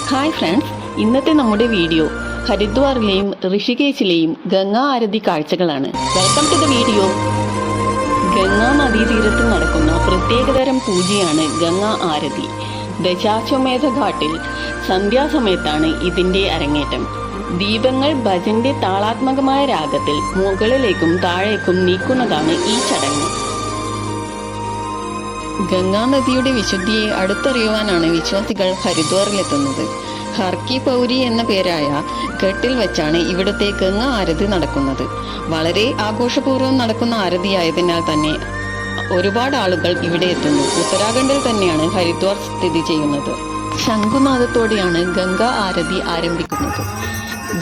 Hi friends, ഇന്നത്തെ നമ്മുടെ video ഹരിദ്വാറിലെയും ഋഷികേശിലെയും Ganga aarti കാഴ്ചകളാണ്. Welcome to the video. Ganga നദീതീരത്ത് നടക്കുന്ന പ്രത്യേകതരം പൂജയാണ് ഗംഗാ ആരതി. ദശാശ്വമേധ ഘാട്ടിൽ സന്ധ്യാസമയത്താണ് ഇതിന്റെ അരങ്ങേറ്റം. ദീപങ്ങൾ ഭജന്റെ താളാത്മകമായ രാഗത്തിൽ മുകളിലേക്കും താഴേക്കും നീക്കുന്നതാണ് ഈ ചടങ്ങ്. ഗംഗാ നദിയുടെ വിശുദ്ധിയെ അടുത്തറിയുവാനാണ് വിശ്വാസികൾ ഹരിദ്വാറിലെത്തുന്നത്. ഹർക്കി പൗരി എന്ന പേരായ ഘട്ടിൽ വെച്ചാണ് ഇവിടുത്തെ ഗംഗാ ആരതി നടക്കുന്നത്. വളരെ ആഘോഷപൂർവ്വം നടക്കുന്ന ആരതിയായതിനാൽ തന്നെ ഒരുപാട് ആളുകൾ ഇവിടെ എത്തുന്നു. ഉത്തരാഖണ്ഡിൽ തന്നെയാണ് ഹരിദ്വാർ സ്ഥിതി ചെയ്യുന്നത്. ശംഖുനാദത്തോടെയാണ് ഗംഗാ ആരതി ആരംഭിക്കുന്നത്.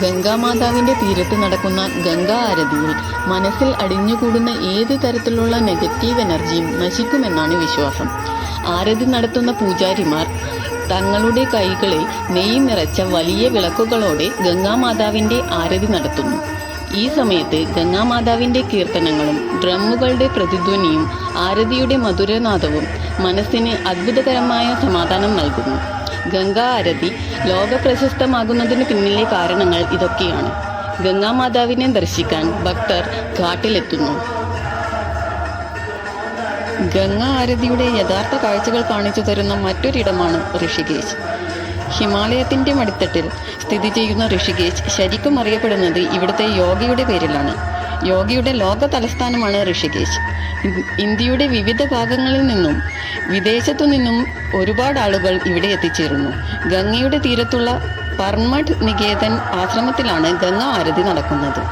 ഗംഗാമാതാവിന്റെ തീരത്ത് നടക്കുന്ന ഗംഗാ ആരതിയിൽ മനസ്സിൽ അടിഞ്ഞുകൂടുന്ന ഏത് തരത്തിലുള്ള നെഗറ്റീവ് എനർജിയും നശിക്കുമെന്നാണ് വിശ്വാസം. ആരതി നടത്തുന്ന പൂജാരിമാർ തങ്ങളുടെ കൈകളിൽ നെയ്യ് നിറച്ച വലിയ വിളക്കുകളോടെ ഗംഗാമാതാവിന്റെ ആരതി നടത്തുന്നു. ഈ സമയത്ത് ഗംഗാമാതാവിന്റെ കീർത്തനങ്ങളും ഡ്രമ്മുകളുടെ പ്രതിധ്വനിയും ആരതിയുടെ മധുരനാദവും മനസ്സിന് അത്ഭുതകരമായ സമാധാനം നൽകുന്നു. ഗംഗാ ആരതി ലോക പ്രശസ്തമാകുന്നതിന് പിന്നിലെ കാരണങ്ങൾ ഇതൊക്കെയാണ്. ഗംഗാമാതാവിനെ ദർശിക്കാൻ ഭക്തർ ഘാട്ടിലെത്തുന്നു. ഗംഗാ ആരതിയുടെ യഥാർത്ഥ കാഴ്ചകൾ കാണിച്ചു തരുന്ന മറ്റൊരിടമാണ് ഋഷികേശ്. ഹിമാലയത്തിന്റെ മടിത്തട്ടിൽ സ്ഥിതി ചെയ്യുന്ന ഋഷികേശ് ശരിക്കും അറിയപ്പെടുന്നത് ഇവിടുത്തെ യോഗയുടെ പേരിലാണ്. യോഗയുടെ ലോക തലസ്ഥാനമാണ് ഋഷികേശ്. ഇന്ത്യയുടെ വിവിധ ഭാഗങ്ങളിൽ നിന്നും വിദേശത്തു നിന്നും ഒരുപാട് ആളുകൾ ഇവിടെ എത്തിച്ചേരുന്നു. ഗംഗയുടെ തീരത്തുള്ള പർമഡ് നികേതൻ ആശ്രമത്തിലാണ് ഗംഗാ ആരതി നടക്കുന്നത്.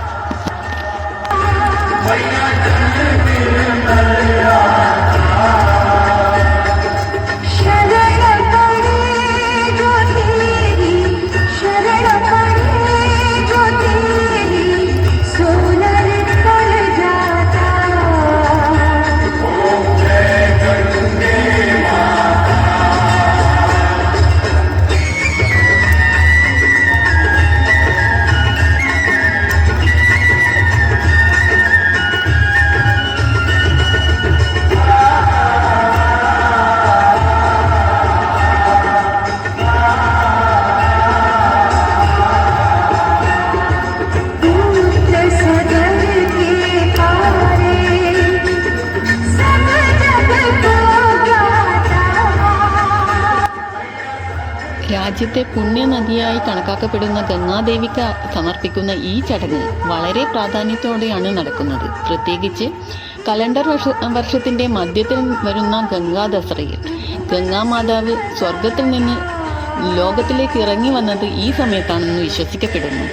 രാജ്യത്തെ പുണ്യനദിയായി കണക്കാക്കപ്പെടുന്ന ഗംഗാദേവിക്ക് സമർപ്പിക്കുന്ന ഈ ചടങ്ങ് വളരെ പ്രാധാന്യത്തോടെയാണ് നടക്കുന്നത്. പ്രത്യേകിച്ച് കലണ്ടർ വർഷത്തിന്റെ മധ്യത്തിൽ വരുന്ന ഗംഗാ ദസറയിൽ ഗംഗാമാതാവ് സ്വർഗത്തിൽ നിന്ന് ലോകത്തിലേക്ക് ഇറങ്ങി വന്നത് ഈ സമയത്താണെന്ന് വിശ്വസിക്കപ്പെടുന്നു.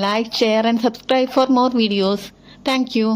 Like, share and subscribe for more videos. Thank you.